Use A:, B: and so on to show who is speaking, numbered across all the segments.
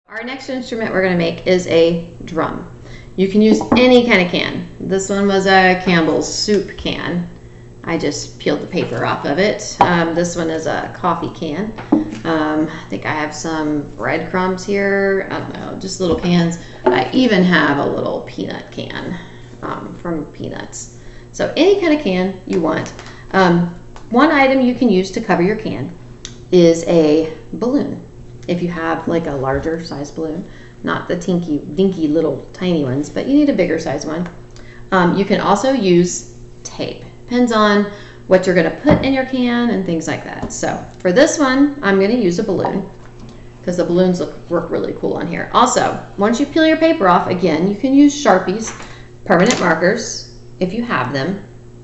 A: Our next instrument we're going to make is a drum. You can use any kind of can. This one was a Campbell's soup can. I just peeled the paper off of it. This one is a coffee can. I think I have some breadcrumbs here. I don't know, just little cans. I even have a little peanut can from Peanuts. So any kind of can you want. One item you can use to cover your can is a balloon. If you have like a larger size balloon, not the dinky little tiny ones, but you need a bigger size one. You can also use tape. Depends on what you're going to put in your can and things like that. So for this one, I'm going to use a balloon because the balloons work really cool on here. Also, once you peel your paper off, again, you can use Sharpies, permanent markers, if you have them,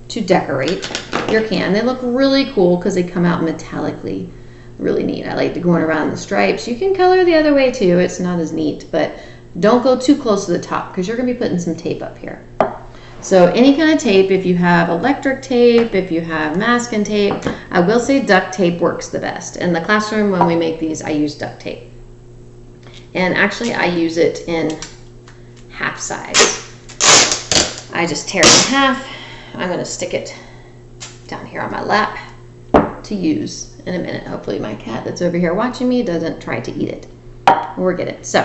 A: to decorate your can. They look really cool because they come out metallically. Really neat. I like to go around the stripes. You can color the other way too. It's not as neat, but don't go too close to the top because you're going to be putting some tape up here. So any kind of tape, if you have electric tape, if you have masking tape, I will say duct tape works the best. In the classroom when we make these, I use duct tape. And actually I use it in half size. I just tear it in half. I'm going to stick it down here on my lap to use in a minute. Hopefully my cat that's over here watching me doesn't try to eat it or get it. So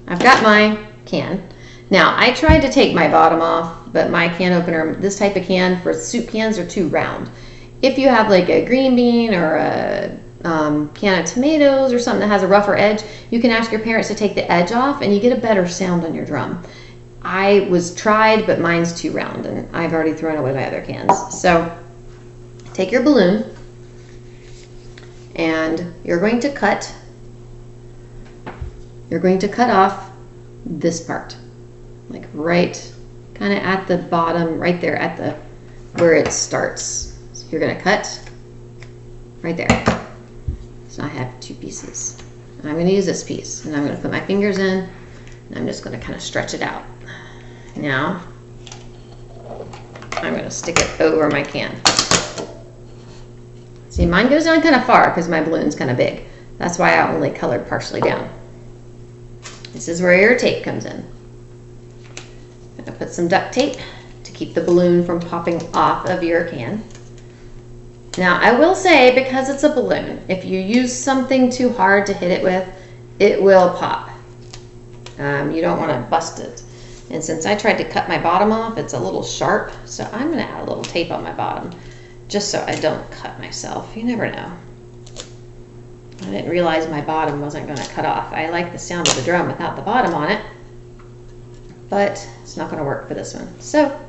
A: I've got my can. Now I tried to take my bottom off, but my can opener, this type of can for soup cans, are too round. If you have like a green bean or a can of tomatoes or something that has a rougher edge, you can ask your parents to take the edge off and you get a better sound on your drum. I was tried, but mine's too round and I've already thrown away my other cans. So take your balloon and you're going to cut off this part, like right kind of at the bottom, right there at the where it starts. So you're going to cut right there. So I have two pieces and I'm going to use this piece and I'm going to put my fingers in and I'm just going to kind of stretch it out. Now I'm going to stick it over my can. See, mine goes down kind of far because my balloon's kind of big. That's why I only colored partially down. This is where your tape comes in. I'm going to put some duct tape to keep the balloon from popping off of your can. Now, I will say, because it's a balloon, if you use something too hard to hit it with, it will pop. You don't want to bust it. And since I tried to cut my bottom off, it's a little sharp, so I'm going to add a little tape on my bottom, just so I don't cut myself. You never know. I didn't realize my bottom wasn't going to cut off. I like the sound of the drum without the bottom on it, but it's not going to work for this one. So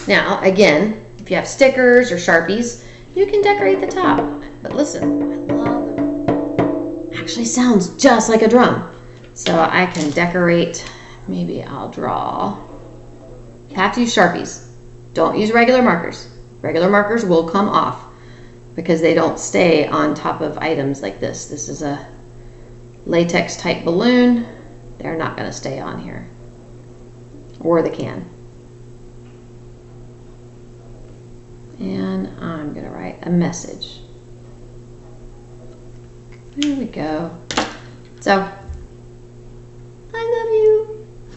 A: now, again, if you have stickers or Sharpies, you can decorate the top. But listen, I love it. Actually sounds just like a drum. So I can decorate, maybe I'll draw. You have to use Sharpies. Don't use regular markers. Regular markers will come off because they don't stay on top of items like this. This is a latex type balloon. They're not going to stay on here. Or the can. And I'm going to write a message. There we go. So, I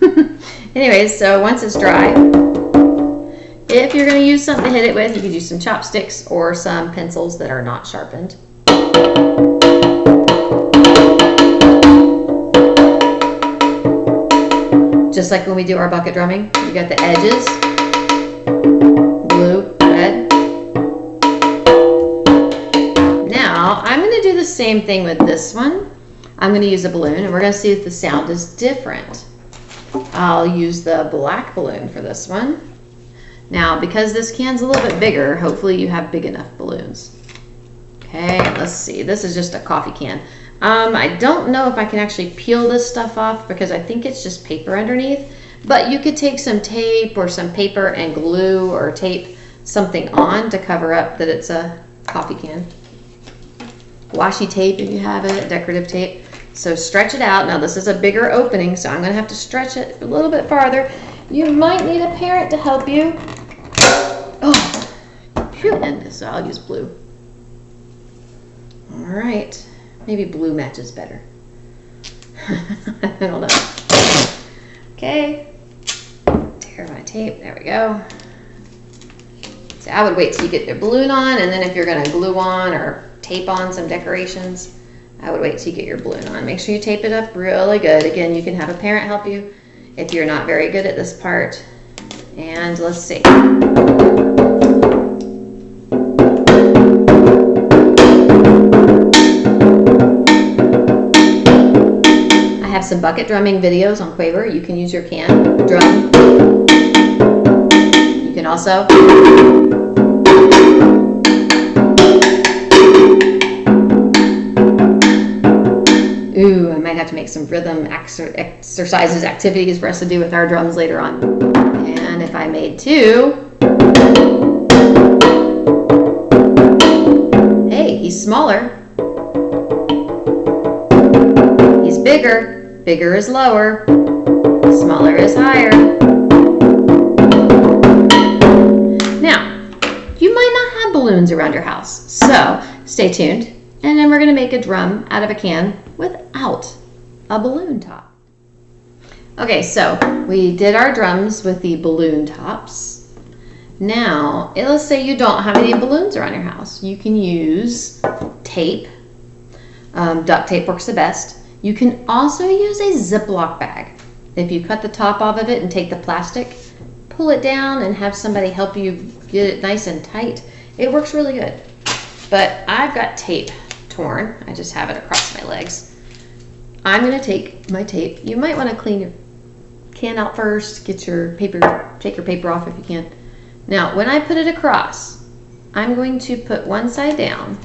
A: love you. Anyways, so once it's dry, if you're going to use something to hit it with, you could use some chopsticks or some pencils that are not sharpened. Just like when we do our bucket drumming, you got the edges, blue, red. Now, I'm going to do the same thing with this one. I'm going to use a balloon, and we're going to see if the sound is different. I'll use the black balloon for this one. Now, because this can's a little bit bigger, hopefully you have big enough balloons. Okay, let's see. This is just a coffee can. I don't know if I can actually peel this stuff off because I think it's just paper underneath. But you could take some tape or some paper and glue or tape something on to cover up that it's a coffee can. Washi tape if you have it, decorative tape. So stretch it out. Now this is a bigger opening, so I'm going to have to stretch it a little bit farther. You might need a parent to help you. Oh, phew. And so I'll use blue. All right, maybe blue matches better. I don't know. Okay, tear my tape, there we go. So I would wait till you get the balloon on, and then if you're gonna glue on or tape on some decorations, I would wait till you get your balloon on. Make sure you tape it up really good. Again, you can have a parent help you if you're not very good at this part. And let's see. I have some bucket drumming videos on Quaver. You can use your can drum. You can also I might have to make some rhythm exercises, activities for us to do with our drums later on. And if I made 2, hey, he's smaller. He's bigger. Bigger is lower. Smaller is higher. Now, you might not have balloons around your house, so stay tuned. And then we're going to make a drum out of a can without a balloon top. Okay, so we did our drums with the balloon tops. Now, let's say you don't have any balloons around your house. You can use tape. Duct tape works the best. You can also use a Ziploc bag. If you cut the top off of it and take the plastic, pull it down and have somebody help you get it nice and tight, it works really good. But I've got tape torn. I just have it across my legs. I'm going to take my tape. You might want to clean your can out first, get your paper, take your paper off if you can. Now, when I put it across, I'm going to put one side down.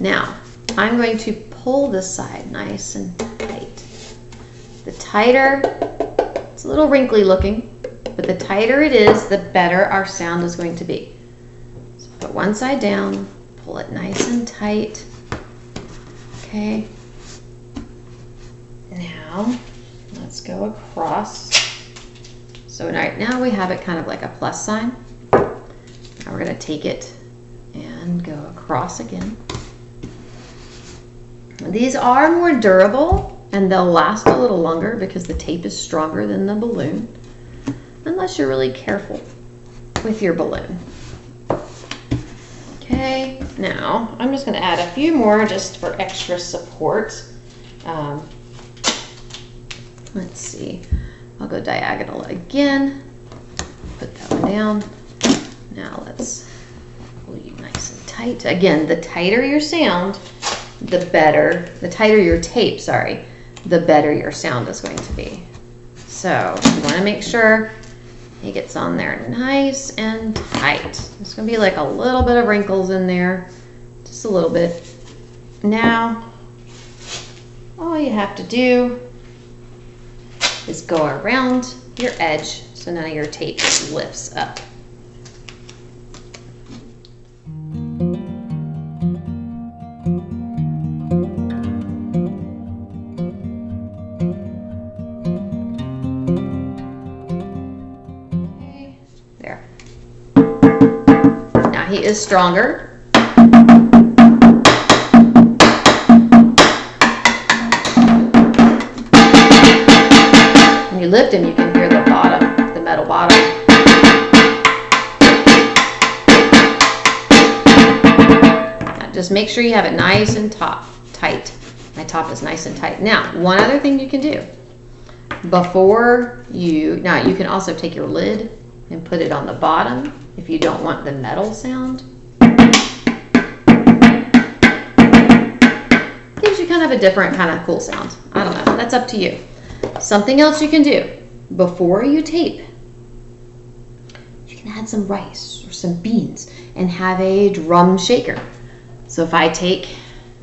A: Now, I'm going to pull this side nice and tight. The tighter, it's a little wrinkly looking, but the tighter it is, the better our sound is going to be. So put one side down, pull it nice and tight. Okay. Now, let's go across. So right now we have it kind of like a plus sign. Now we're going to take it and go across again. These are more durable and they'll last a little longer because the tape is stronger than the balloon, unless you're really careful with your balloon. Okay, now I'm just going to add a few more just for extra support. Let's see, I'll go diagonal again, put that one down. Now let's pull you nice and tight. Again, the tighter your sound, the better, the tighter your tape, sorry, the better your sound is going to be. So you want to make sure it gets on there nice and tight. There's going to be like a little bit of wrinkles in there, just a little bit. Now, all you have to do is go around your edge so none of your tape lifts up. Okay, there. Now he is stronger. When you lift him, you can hear the bottom, the metal bottom. Now just make sure you have it nice and tight. My top is nice and tight. Now, one other thing you can do. Now you can also take your lid and put it on the bottom if you don't want the metal sound. Gives you kind of a different kind of cool sound. I don't know, that's up to you. Something else you can do before you tape, you can add some rice or some beans and have a drum shaker. So if I take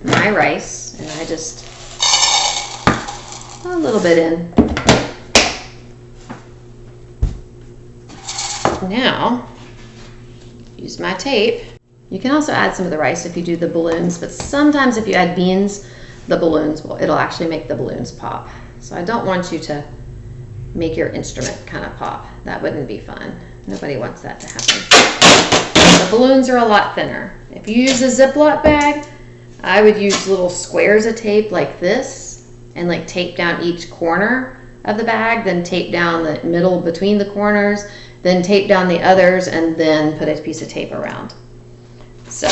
A: my rice and I just put a little bit in. Now, use my tape. You can also add some of the rice if you do the balloons, but sometimes if you add beans, it'll actually make the balloons pop. So I don't want you to make your instrument kind of pop. That wouldn't be fun. Nobody wants that to happen. The balloons are a lot thinner. If you use a Ziploc bag, I would use little squares of tape like this and like tape down each corner of the bag, then tape down the middle between the corners, then tape down the others, and then put a piece of tape around. So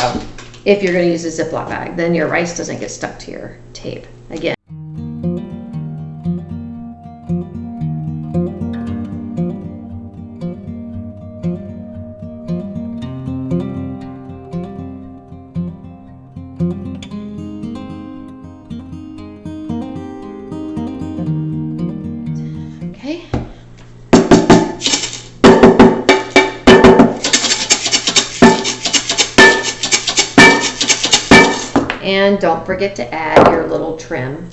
A: if you're going to use a Ziploc bag, then your rice doesn't get stuck to your tape again. Okay. And don't forget to add your little trim,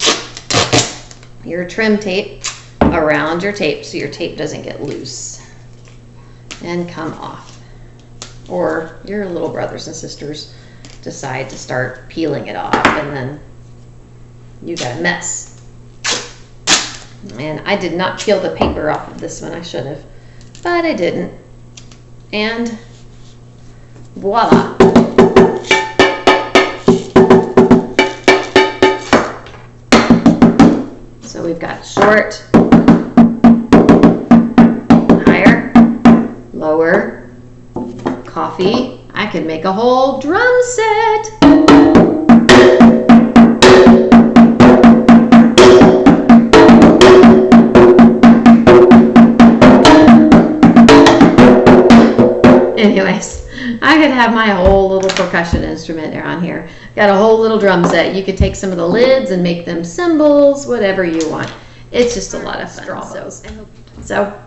A: your trim tape around your tape so your tape doesn't get loose and come off. Or your little brothers and sisters decide to start peeling it off, and then you got a mess. And I did not peel the paper off of this one. I should have, but I didn't. And voila. So we've got short, higher, lower, coffee. I could make a whole drum set. Anyways, I could have my whole little percussion instrument around here. Got a whole little drum set. You could take some of the lids and make them cymbals, whatever you want. It's just a lot of fun. So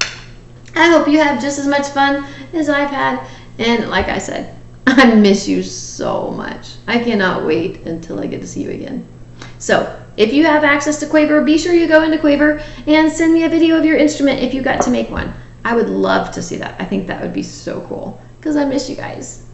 A: I hope you have just as much fun as I've had. And like I said, I miss you so much. I cannot wait until I get to see you again. So if you have access to Quaver, be sure you go into Quaver and send me a video of your instrument if you got to make one. I would love to see that. I think that would be so cool because I miss you guys.